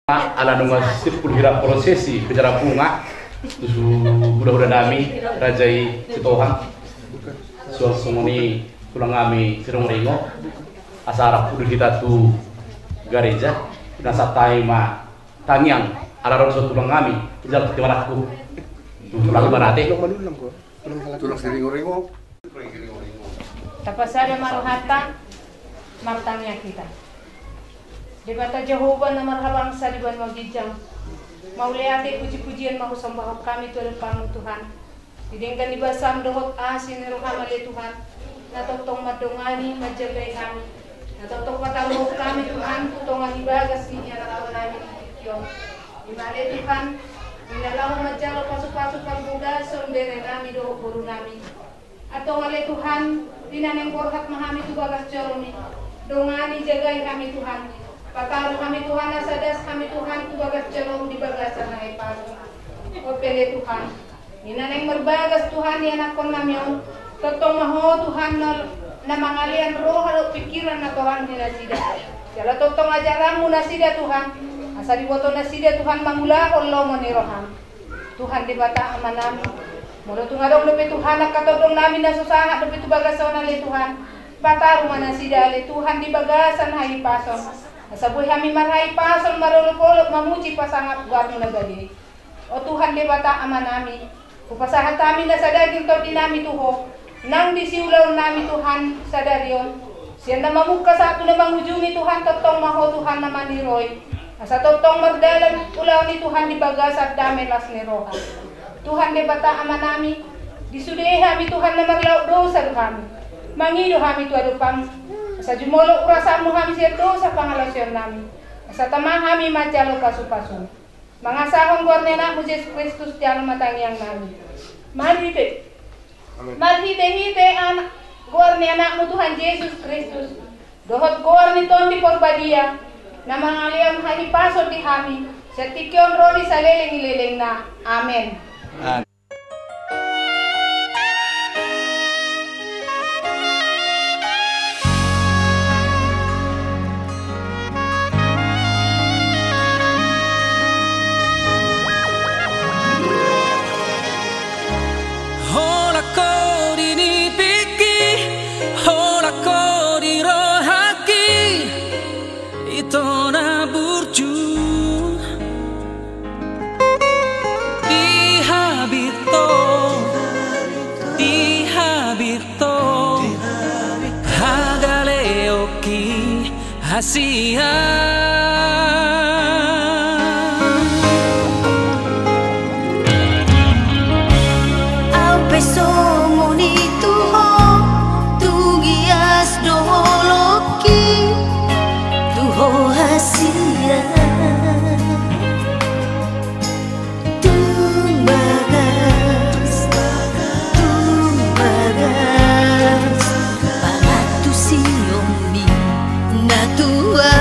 ala nunga sipul hira prosesi kejar bunga tusu budak-budak nami rajai sitohan soal sumuni tulang kami sirong ringo asara kudu kita tu gareja nasa taima tangyang ala roso tulang kami ijal tiwaraku tulang barate tulang siringo-ringo tapasada maruhata martangnya kita di bata Jehovah na marhabang sa liban magijang mauliate puji-pujian mahusambahok kami Tuhan Panginoon Tuhan didinggan di basam dohot asin rohamale Tuhan natotong madongani majagay kami natotong patangguh kami Tuhan tutongan ibagas niya na namin yung imale Tuhan inalaw majalo pasok-pasok pagbuda sondere nami doho guru nami atong ale Tuhan dinaneng borhat mahami tubagas joromi dongani jagay kami Tuhan pataruh kami Tuhan asadas kami Tuhan tu bagas jalong di bagasan na ipalo. O pele Tuhan. Ninaneng merbagas Tuhan ni anak kon namyon. Totong maho Tuhan na mangalian roh halo pikiran na Tuhan ni nasida. Jala totong ajaran mo nasida Tuhan. Asa di boto nasida Tuhan mangula Allah mo ni roham. Tuhan di bata amanami. Mula tungadong lupi Tuhan nakatodong namin na susaha lupi tu bagasan na le Tuhan. Pataruh manasida le Tuhan di bagasan hay pason. Sabuhi kami maray pasol marulupolok mamuji pasangat guwamo na gali. O Tuhan di bata ama nami. Upasahat kami na sa daging to dinami tuho. Nang disiulaw nami Tuhan sa daryon. Siya na mamuka sa ato na manghujumi Tuhan totong maho Tuhan na maniroy. Sa totong magdalan ulaw ni Tuhan di bagas at dami las ni roha. Tuhan di bata ama nami. Disudihe kami Tuhan na maglaw dosa kami. Mangido kami tuwado pang sa jumolo urasa mo kami siya sa pangalasyon namin. Sa tamang kami matyalo pasu-pasu. Mga sahong gornena mo Jesus Kristus tiyalo matangyang namin. Marhite. Marhite-hite ang gornena mo Tuhan Jesus Kristus. Dohot gorni tondi porbadia. Na mga liyam hanipaso di kami. Sa tikyon rodi sa leleng-leleng na. Amen. Hasia Au peso monito ho tugias doloki tuho hasia tumbagas pangatu siombi natua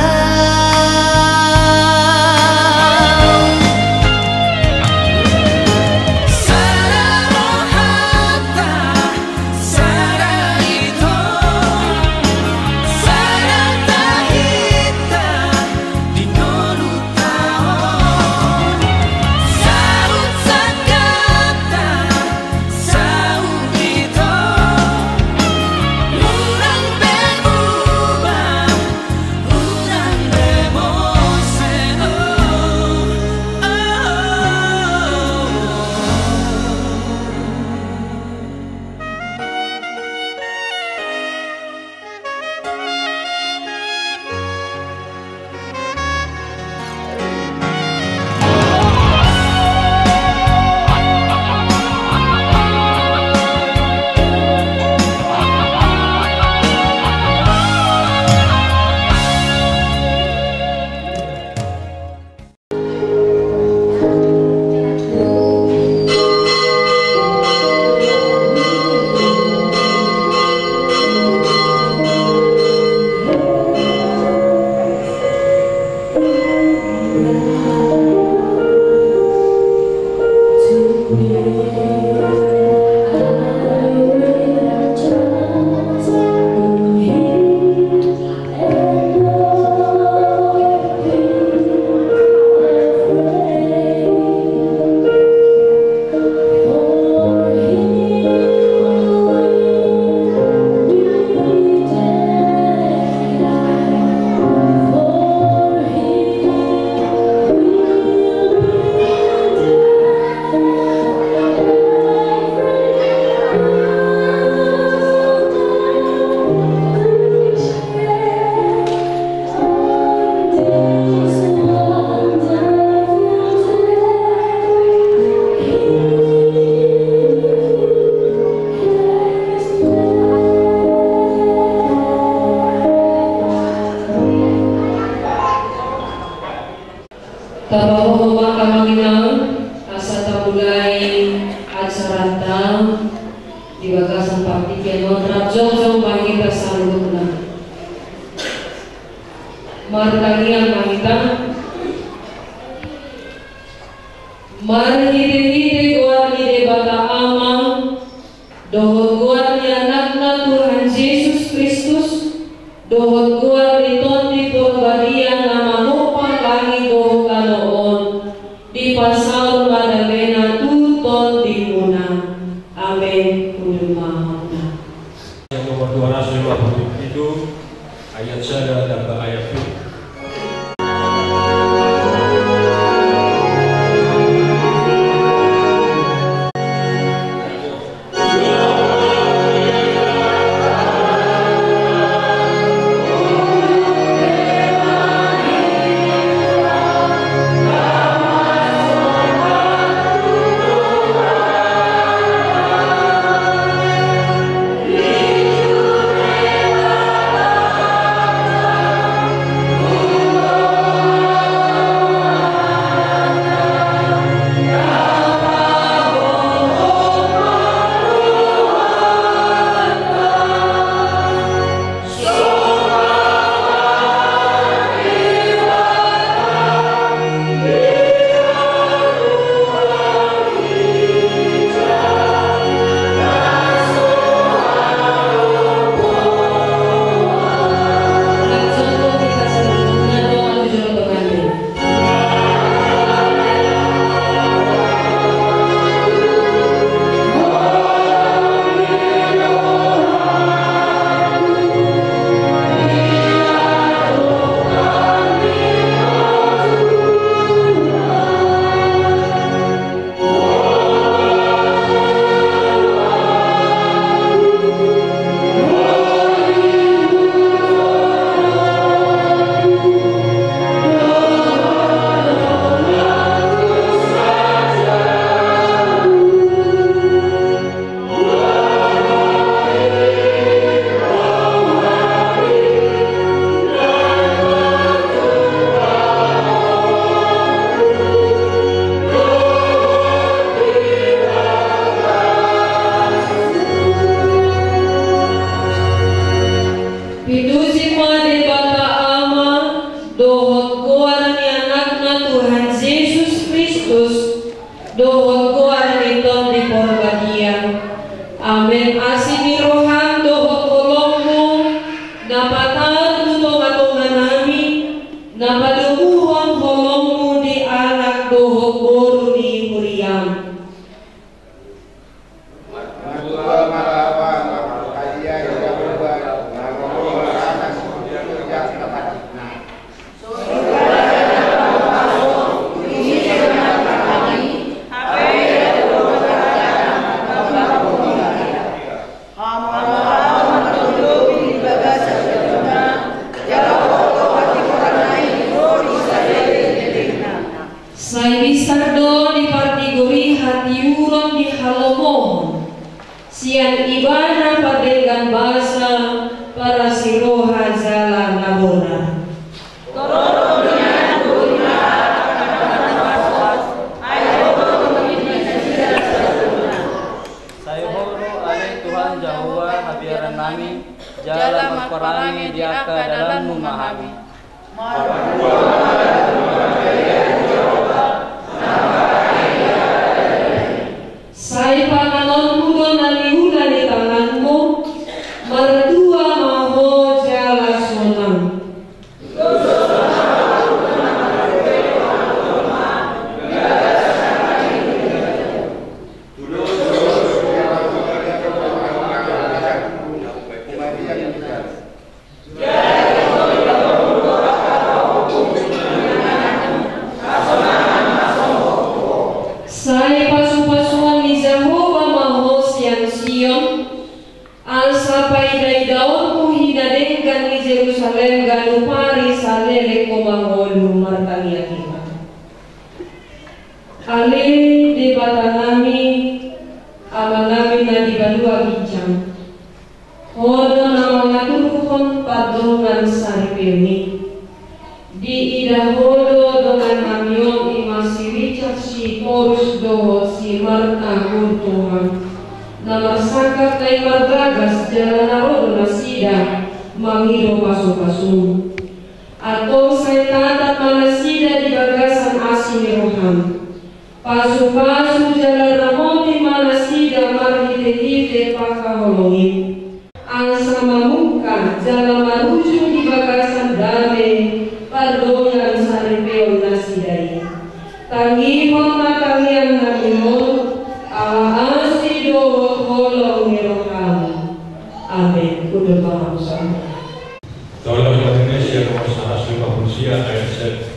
sarantang di bakasan partikian montrap jong bagi bersalutna martangian mangitang marhide-hide guarni bata amang dohot guarni anakna Tuhan Yesus Kristus dohot guarni tondi porbadian nama nopang lagi dohot kanoon di pasal Madalena tuton di muna. Amin. Kudumahana. Yang nomor 257 ayat 1 dan ayat 2. Di idaholo dengan namyon imasi Richard si Torus do si Marta Kuntuhan na marsangkat na imardragas jalan narodo na sida mangido paso-paso. Atong saytata malasida di bagasan asin ni Rohan. Paso-paso jalan ramon di malasida marhite-hite pakaholongin. Ang samamuka jalan maruju di bagasan dame pardongan sa repeon na sidai. Tangihon na tangian na imon asido holong ni Rohan. Amin. Kudu bangsa. Tolong Indonesia Komnas Asli Manusia ayat 1.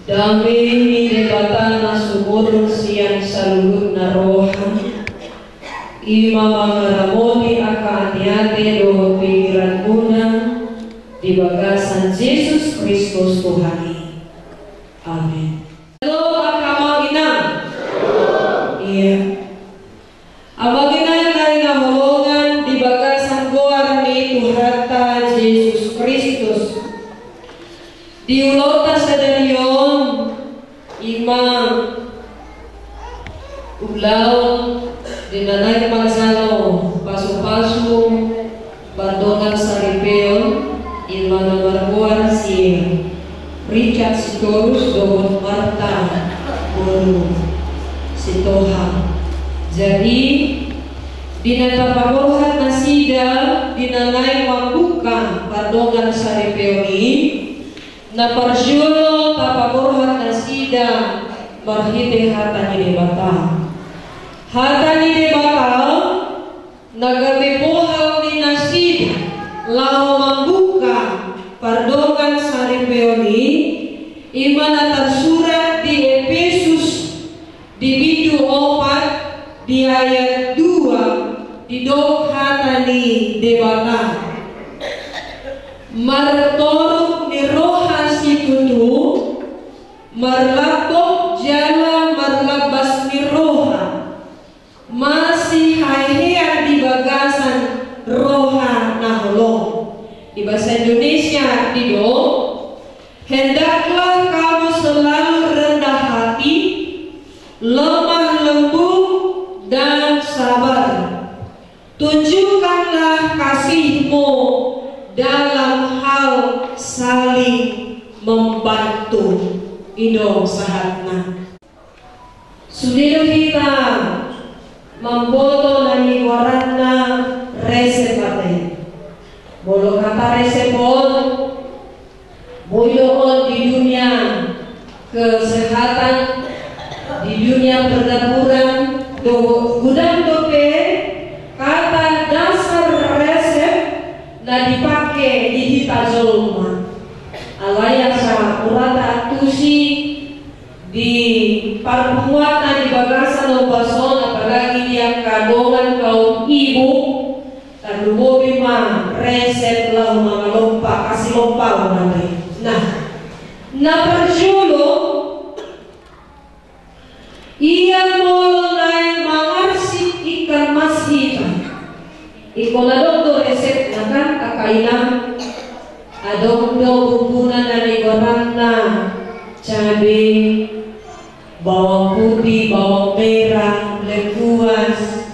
Dami debatan na sumurong siyang salulut na rohan. Ima mga ramoni akaanyate do pikiran muna di bagasan Jesus Kristus Tuhani. Amen. Halo akamang ina. Iya. Amang ina yung nahulungan di bagasan goar ni Tuhata Jesus Kristus. Diulota sa dariyon, ima ulaw, dinanay magsalo, paso-paso, bandongan sa ripeon, ima namarguan si Richard si Torus doon Marta Guru si Toha. Jadi dinataparohan na sida, dinanay mabuka, bandongan sa ripeon na parsyulo tapaborhat na sida marhite hata ni debata. Hata ni debata nagamipohaw ni nasid lao mambuka pardongan sa ripeoni ima na tersurat di Efesus di bidu 4 di ayat 2 di dok hata ni debata. Martorok ni roha si kutu marlapok jala marlabas ni roha masih haihian di bagasan roha naholong. Di bahasa Indonesia dido, hendaklah kamu selalu rendah hati, lemah lembut dan sabar. Tunjukkanlah kasihmu dalam hal saling membantu. Ido sahatna. Sudido kita memboto nani waranna resepate. Bolo kata resepon boyoon di dunia kesehatan, di dunia perdapuran, gudang dope kata dasar resep na dipakai di hita zolma alaya sa urata tusi di parpuatan di bagasan o bason apalagi yang kadongan kaum ibu tadubobi ma resep lah mga lompa kasih lompa nanti. Nah na perjulo ia mulai mengarsik ikan mas hitam ikoladong do resep na kan kakainan adong do bumbunan na ligoran na cabe bawang putih, bawang merah, lengkuas,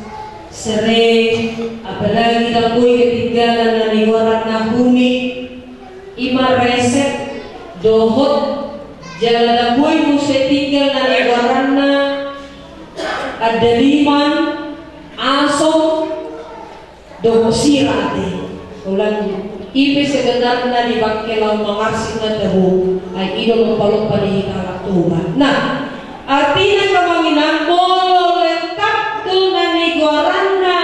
serai, apalagi takui ketinggalan dari warna kuning, ima resep dohot, jalan takui musuh tinggal dari warna ada liman, aso, dohot sirate, ulang. Ibe sebenarnya di bangkelau mengarsing na tahu ay ilo lupa-lupa di hikalatuhan. Nah, artinya kemanginan molo lengkap dengan iguarana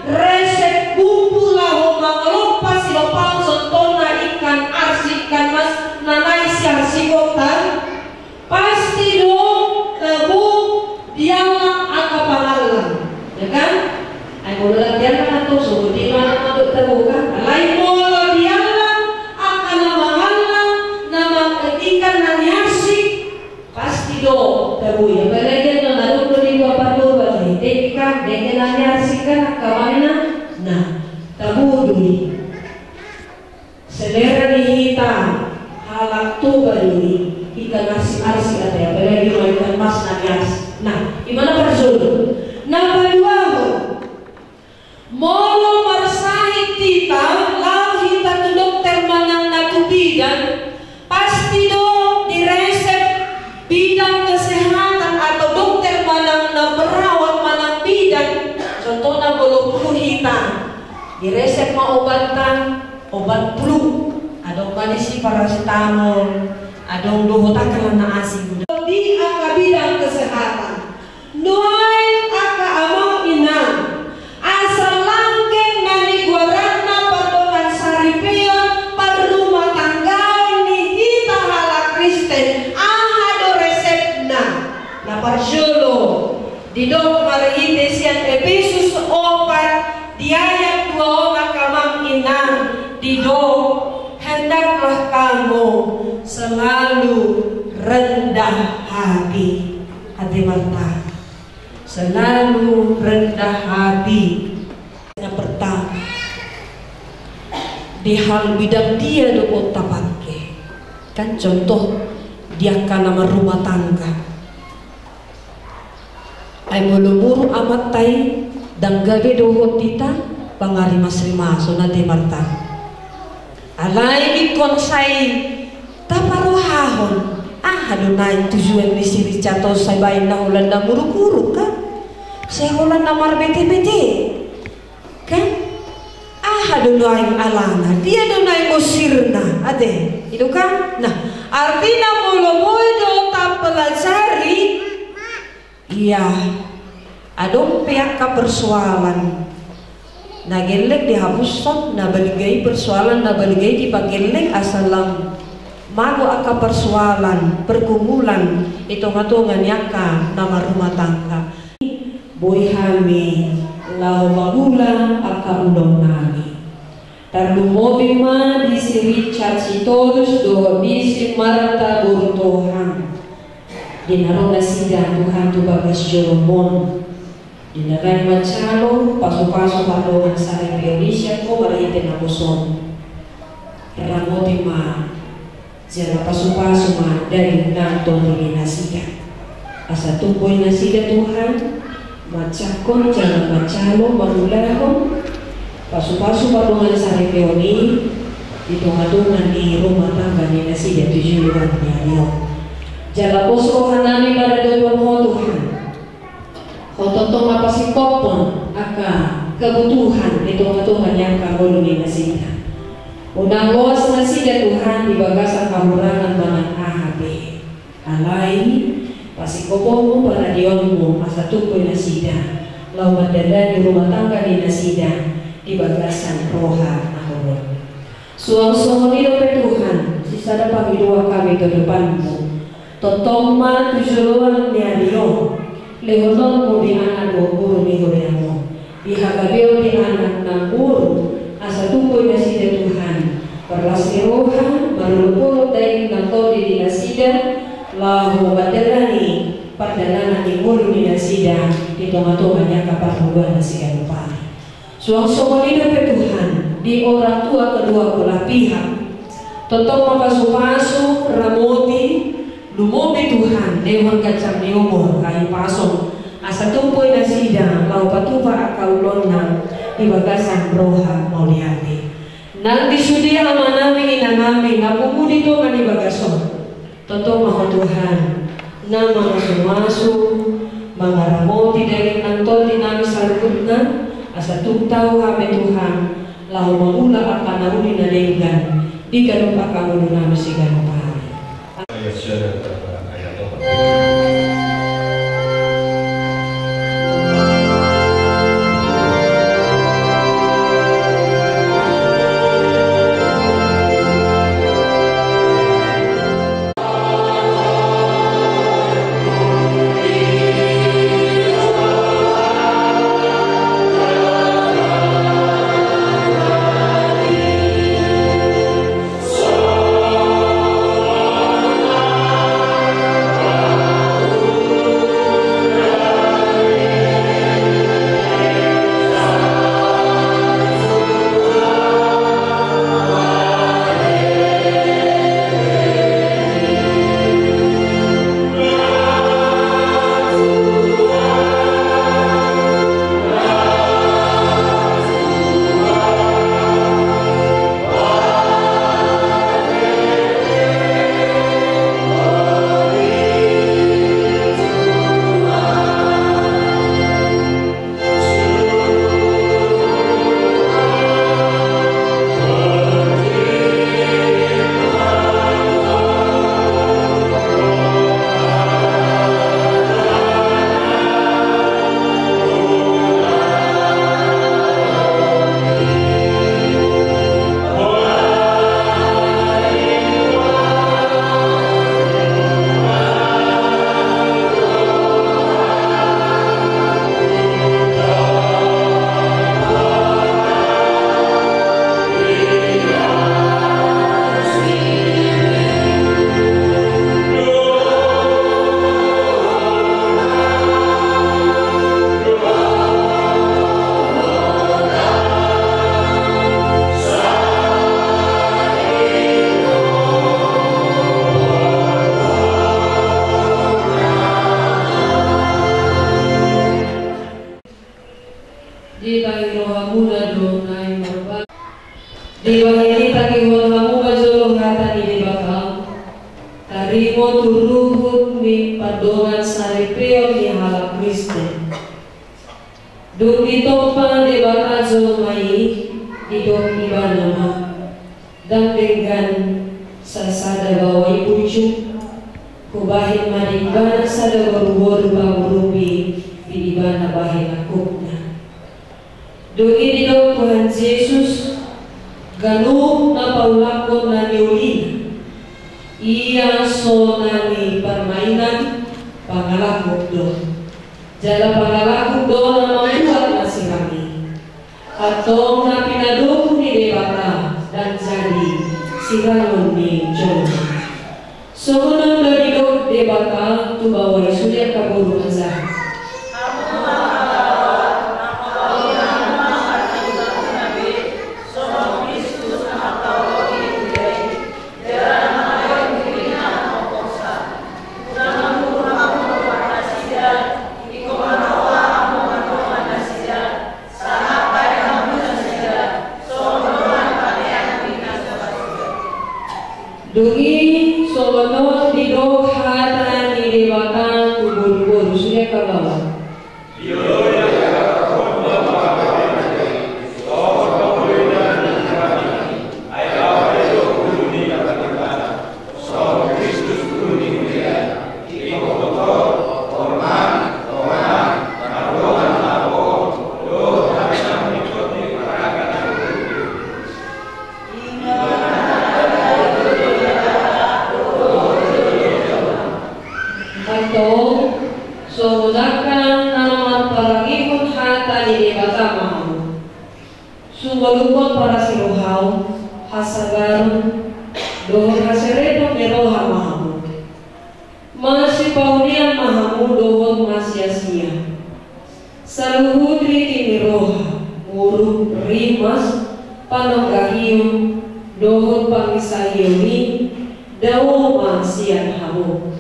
resep bumbu lahu mangelupa silopang sotona ikan arsi ikan mas nanai siang sigotan pasti dong tahu dialah akapangalan, ya kan? Ay molo lang dialah nato so di mana nato tahu kan? Alay molo do tahu ya apalagi no naruto di bawah dua dekat dengan nyarsikan kawana nah tahu dulu selera di hitam halak tu baru ikan arsi ada apalagi no ikan mas nanyas nah gimana persul nah kedua molo marsahi tita lau hita tu dokter manang natubidan pasti do diresep bidang kesehatan atau dokter manang na berawat manang bidang contohnya belum hitam diresep mau obatan obat flu adong manisi paracetamol adong dohotakan na asing di aka bidang kesehatan nuai aka amang inang asal langkeng nani guarana padongan saripeon parrumah tangga ni kita halak Kristen na parsyolo di dok marihite siyan Efesus 4 di ayat 2 makamang inang di dok hendaklah kamu selalu rendah hati Marta selalu rendah hati. Yang pertama di hal bidang dia do tapake kan contoh dia kan nama rumah tangga ay mulumuru amat tay danggabe dohot tita pangari masrima so na de Marta alay ikonsay taparuhahon hadunay tujuan ni siri chato say bayin na ulan na muruk-muruk kan say ulan na marbete-bete kan hadunay alana dia dunay musirna ade itu kan nah artinya mulu-mulu tapelajari iya, adong pihak persoalan. Nagelek dihapuskan, nabaligay persoalan, nabaligay dipagelek asalam. Mago aka persoalan, pergumulan, itu ngatungan yaka nama rumah tangga. Boy hami, lau magula aka ulong nami. Tarlumobi ma di si Richard Sitorus do di si Marta Burtohan. Dinarong na sida Tuhan tu bagas Joromon dinaray macalo paso-paso patungan sa Indonesia ko marahite na puson ramoti ma jala paso-paso ma dari nanto ni nasida asa tupoy na sida Tuhan macakon jala macalo manulahon paso-paso patungan sa Indonesia ditungan-tungan ni rumah tangga ni nasida tujuan niya jala posko hanami pada Tuhan Tuhan Kototong apa si popon aka kebutuhan itu Tuhan yang kamu ni nasida unang luas nasida Tuhan di bagasan kamurangan bangan ahabe alai pasi kopon pada dionmu asa tukoy nasida lau madada di rumah tangga di nasida di bagasan roha ahoron suang-suang nido pe Tuhan sisada pamidua kami ke depanmu totoma tujuan niario lehonon mo di anak guru ni goreamo bihagabeo di anak na guru asa tukoy na sida Tuhan perlas roha marulupulot daing nangto di nasida lahu badalani pardalanan di guru ni nasida di tomato hanya kaparuluan nasida lupa suang-suang nido pe Tuhan di orang tua kedua belah pihak totoma pasu-pasu ramoti lumobe Tuhan Dewan kacang ni umur kayu pasong asa tumpoy na sidang lau patupa akau lonang di bagasan broha mauliati nang disudia amanami inanami ngapumudi to nga di bagason totoo maho Tuhan na mga sumaso mga ramoti dari nang toti nami sa lukod na asa tugtaw kami Tuhan lau mangula akan nauli na denggan di kanupa kamu nami sigano pahari ayat syarat ayat Tarimo turuhut ni padongan saripeo ni halak Kristen. Duk ditopang di bakazo mai didok ibanama dan dengan sasada bawai pucuk kubahin mari ibana sada baru barubi di ibana bahin akupna. Duk didok Tuhan Yesus ganuk na paulakon na niulina. Ia sonani permainan pangalakuk do. Jala pangalakuk do na membuat nasi kami. Atau na pinaduk ni debata dan jadi sirangon ni Jonah. Sohonong dari dok debata tu bawai sudah kaburu azab. Dungi sono di dok hata ni dewata kubur-kubur sudah kalah. Sungguh para sirohau hasagar dohor haseredo meroha mahamu masih paunian mahamu dohor masia-sia saluhudri kini roha uruk rimas panonggahiyo dohor pangisahiyoni dawo masian hamu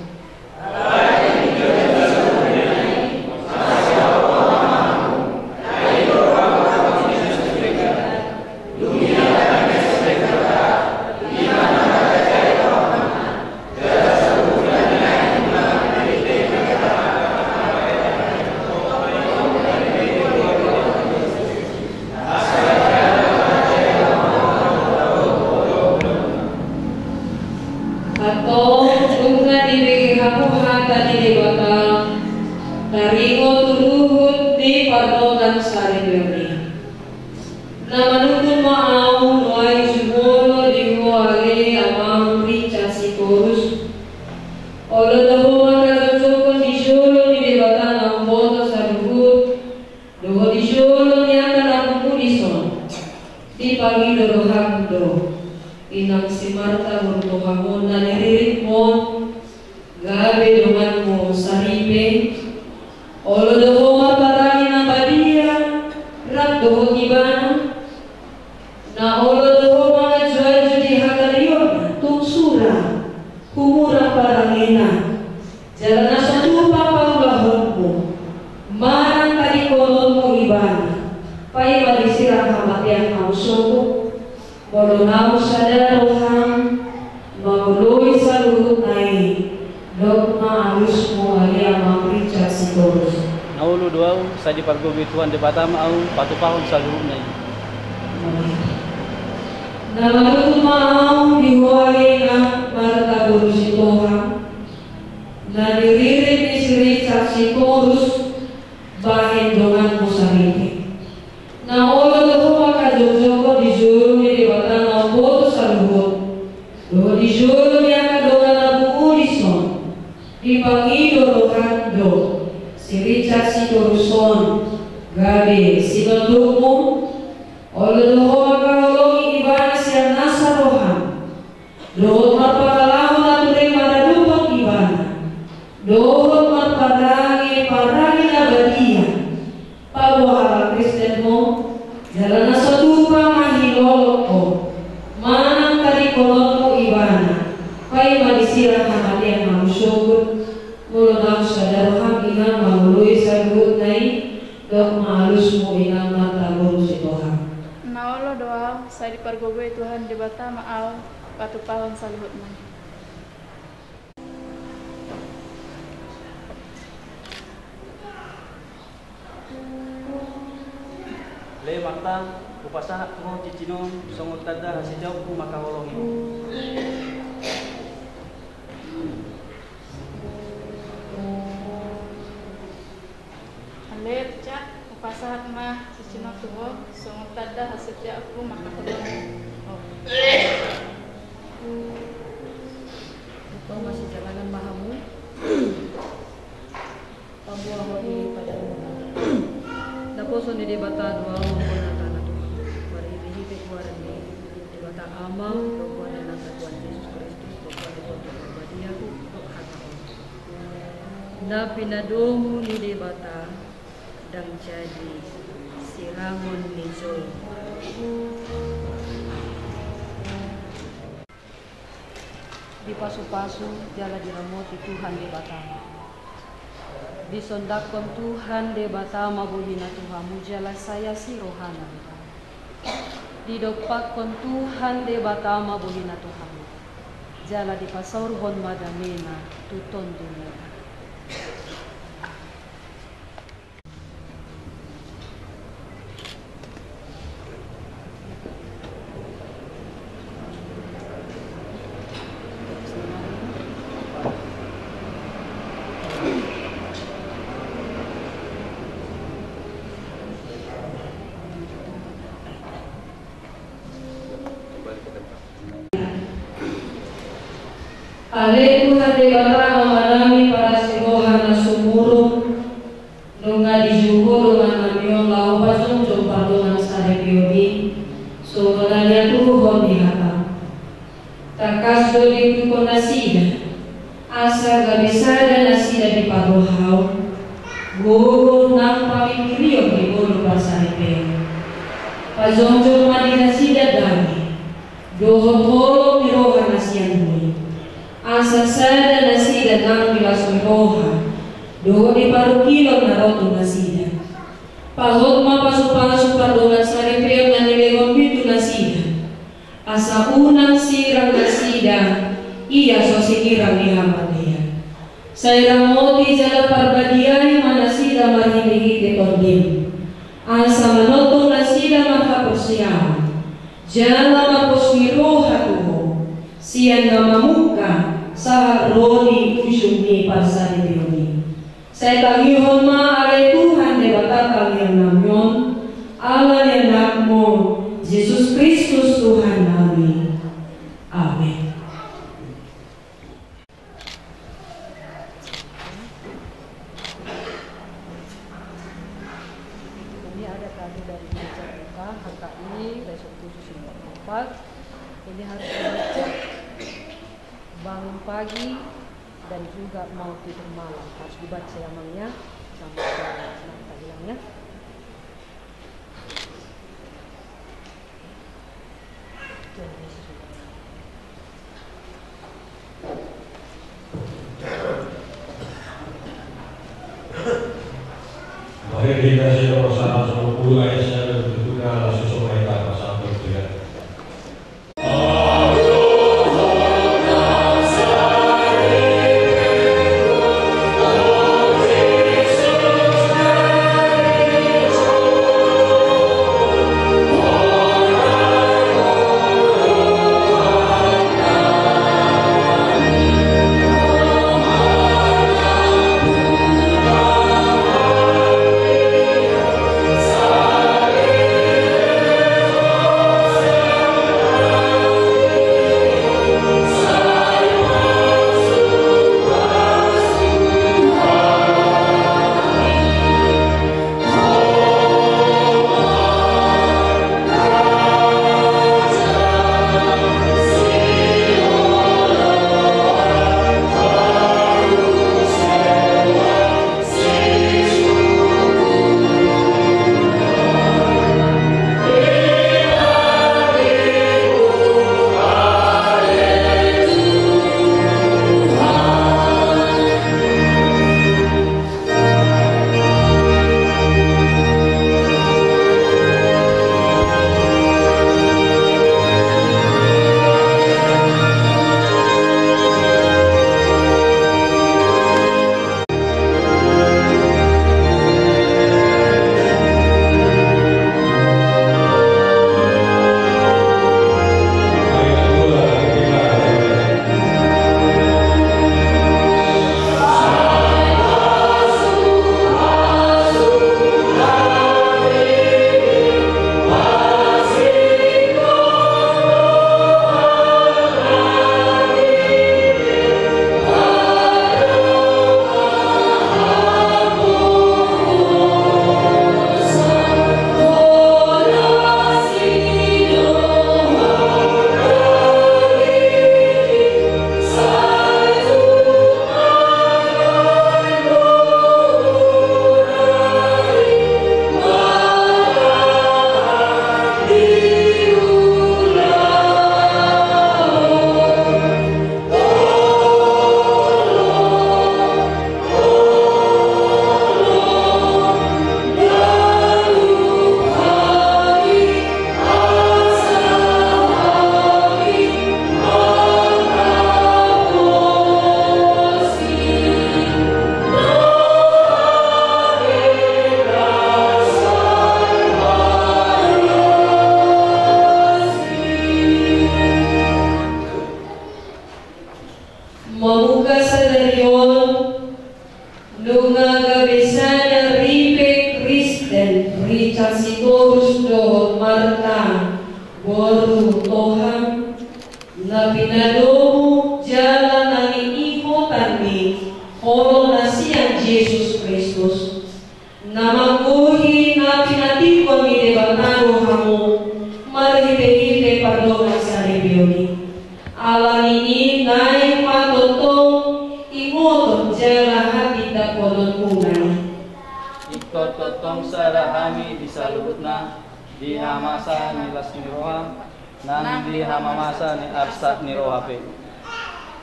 Taringo tuluhut di pardogan sari biori. Namanukun maaw noay sumolo di huwali amang richa si Korus. Olo dahuan kagajokon di syolo ni debatan ang boto sa luhut. Doho di syolo ni akan ang pulison. Di pagidorohan do. Inang si Marta murtuhamon na niririt mo. Gabi dungan mo saripe. Olo doho maparangin ang badia. Rak doho gibana. Na olo doho mga jual di hakariyon. Tungsura. Kumura parangina. Jalan na sa tupa paulahon mo. Marang kalikolon mo ibana. Pay malisirang kamatiang kausogo. Molonaw sa darohang. Maguloy sa luhut ay. Dok maayos mo ali ang mga preacher si Korus. Naulo doaw sa di pargobituan de Batama au patupahon sa luhut na yun. Namanukun maaw dihuwali ng Marta si Tuhan. Na niririt ni si Richard si Korus bahin dungan mo sarili. Na olo doho makadyojogo di juro ni debatan ang boto sa luhut. Doho di juro ni akadungan ang bumulison. Di pangidorohan do si Richard si Koruson. Gabi si Nonduk mo. Olo doho makahulong ibana siya nasa rohan. Doho mapakalaman at ulit maradupang ibana. Doon magparangi na badia. Pagwaharang Kristen mo, dala na sa tupa mahilolot ko. Manang kalikolot mo ibana. Kay malisirang hamali ang mamusyogod. Mulunaw sa darohang inang mamuloy sa luhut na dok maalus mo inang mataguro si Tuhan. Naolo doa sa di pargogoy Tuhan di Batama au patupahon sa luhut na. Le Marta, upasa mo cicinom songot tada hasijaw ku makahulong mo. Ale cak upasahat mah cicinom tuho songot tada hasijaw ku makahulong. Ito masih jalanan mahamu. Pambuah mo pada una. Naposo ni debata dua maupun natana Tuhan. Marihibihite kuaran ni debata amang rokuan dan nasa Tuhan Yesus Kristus rokuan di Tuhan Berbadia hataon. Na pinadomu ni debata dang jadi sirangon ni Joy. Di pasu-pasu jala diramoti Tuhan debata. Disondakon Tuhan de Batama buhina Tuhan mujala saya si rohana. Didopakon Tuhan de Batama buhina Tuhan. Jala di pasaurhon madamena tuton dunia. Ale Tuhan de Batama manami para sirohan na sumurong nunga di juhuro nga namyon lao pasong jomparungan sa rebiodi so mananya tuhon di hata takas do di tukon nasida asa gabisada nasida di paruhaw gugong ng pamikiriyo di bulu sa repeo pazongjong mani nasida dami dohot-holong ni rohan nasiyan muli asa sada nasida nang bilasong roha doho di parukilon na roto nasida pahot mapasupaso pardongan sa repeo na nilegon bito nasida asa unang sirang nasida iya so sikirang ihamat niya sa iramoti jala parbadiay manasida marhimigit itordim asa manotong nasida makaposyahan jala maposmiroha tuho siya na mamuka sa roli usyong ni parsari ni Saya tagihon ma alay Tuhan debata kalian namyon, Allah yang nakmo, Yesus Kristus Tuhan kami. Amin. Ini ada kado dari gereja kita, HKI, besok 754. Ini harus dibaca bangun pagi dan juga mau tidur malam. Harus dibaca namanya sampai nanti hilangnya. Mari kita siap bersama 10 ayat saya bertugas sesuai kata satu ya.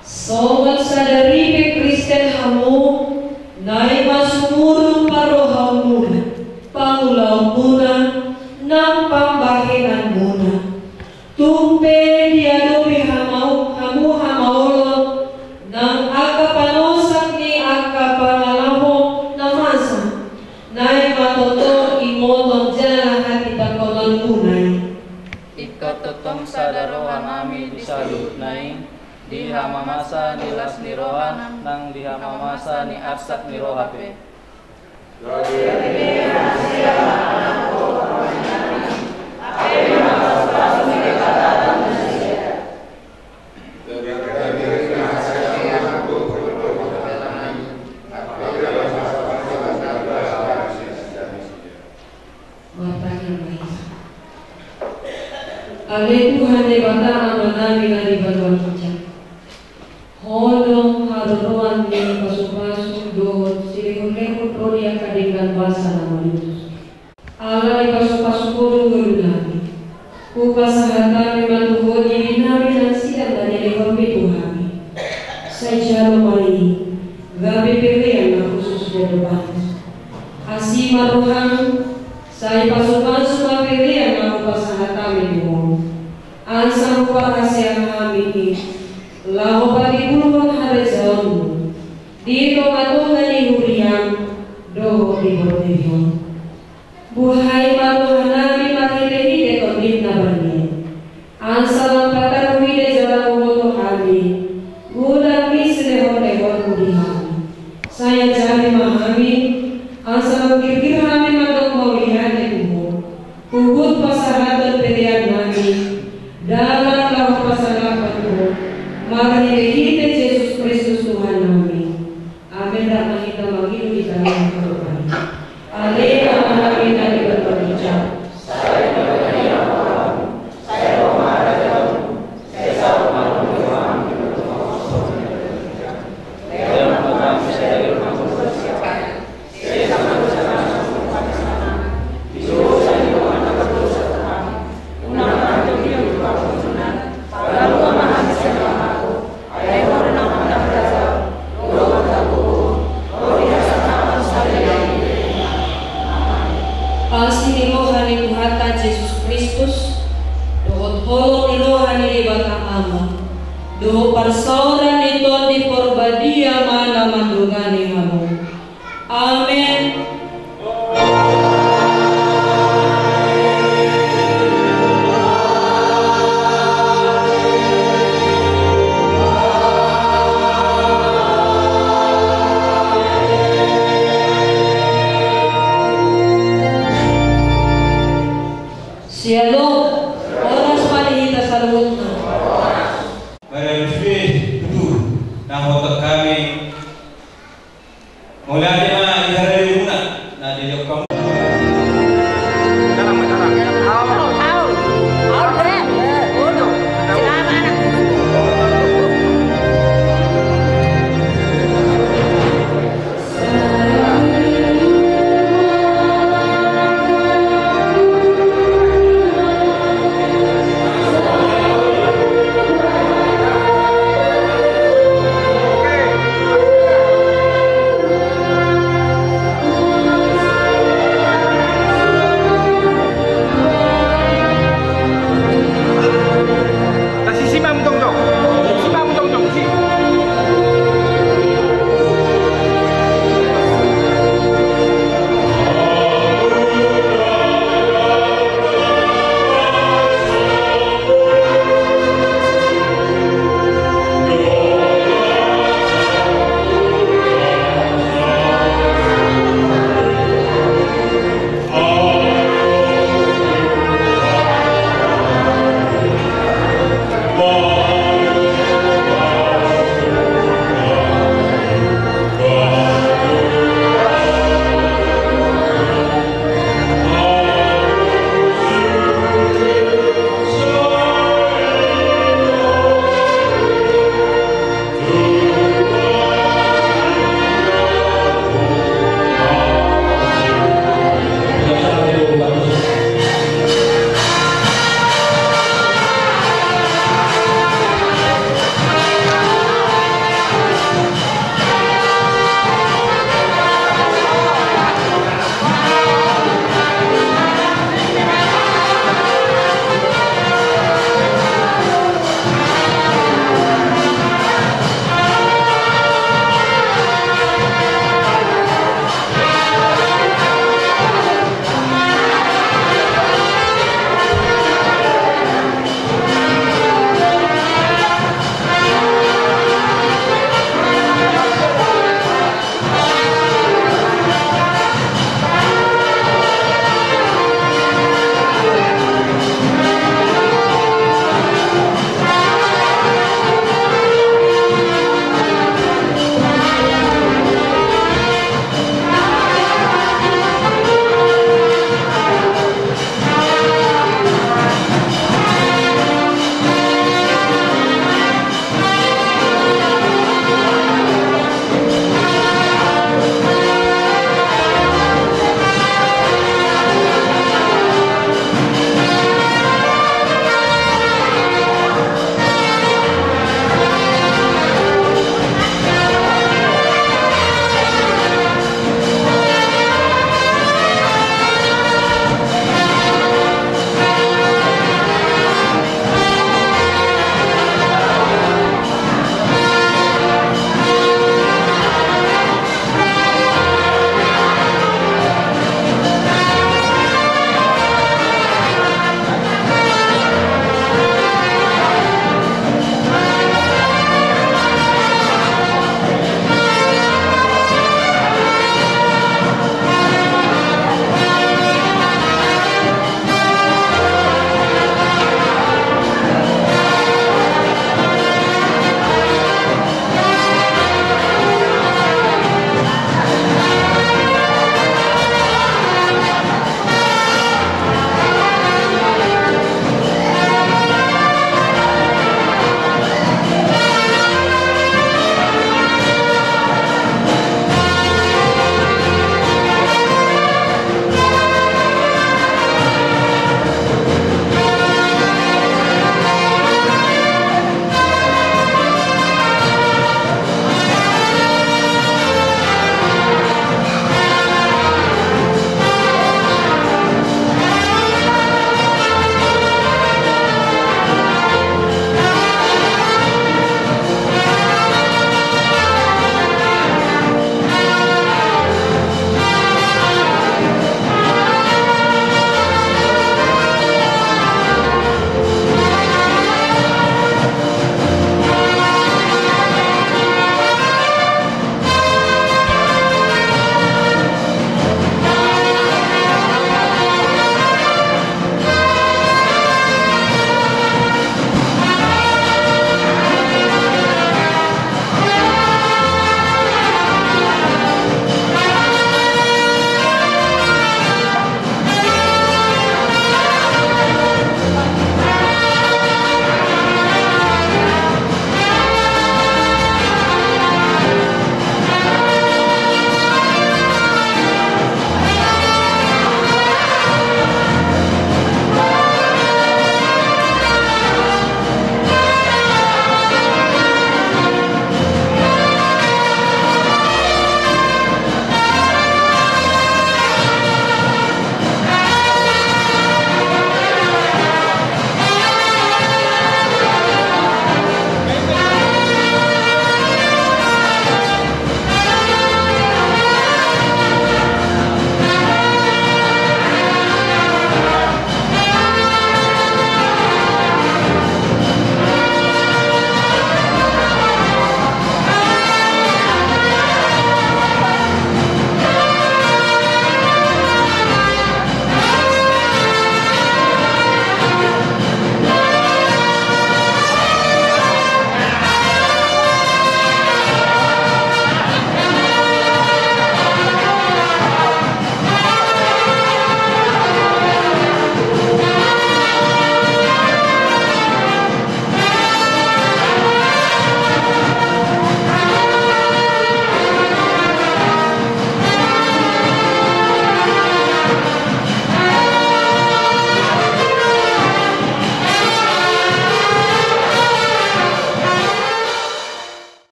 Sobat sadari Kristen hamu, nai masumurun parohau muna, pangulau muna, nang pambahinan muna. Tumpe diadopi hamu hamaolo, nang akapanosak ni akapanalaho namasa, nai matoto imoton jala hati takonon munai. Ikot tetong sadarohan ami disalut nai, Diha mamasa ni las ni roha nang diha mamasa ni arsak ni rohape. Ale Tuhan e bata amanami ngari bantuan kita. Hodong haruan ni pasu-pasu do sirihun-lehun roli akadingkan basa nama Yesus. Allah di pasu-pasu kodo gulunami. Kupasahatan memang Tuhan ibinami dan sidang dan elehon betuhami. Saya jalo mari gabe pilihan na khusus depan. Asima rohang saya pasu-pasu mapilihan na kupasahatan memang. Ansang kuarasya kami laho pati puluhan hari zaonu dito matungan ni huriang doho di bordevion buhay maruhanami makilehite kondit na bani ansang pataruhide jalan umoto kami gudang mislehon lehon hurihami saya jari mahami ansang kirkirhami madong mawihane kumo hugut pasaratan pilihan nami dalam lawan pasangan Tuhan, maka hidupnya Yesus Kristus Tuhan kami. Amin. Dan kita menghidup di dalam Tuhan. Alih kami dari berbicara. Saya Yesus Kristus, dohot holong irohan ni bata ama, doho parsauran ito di porbadia mana mandungani hamo. Amen. Shalom, oras malihita sa loob na. Marami itu na hotak kami. Mula di mana iharap muna na dilok kamu.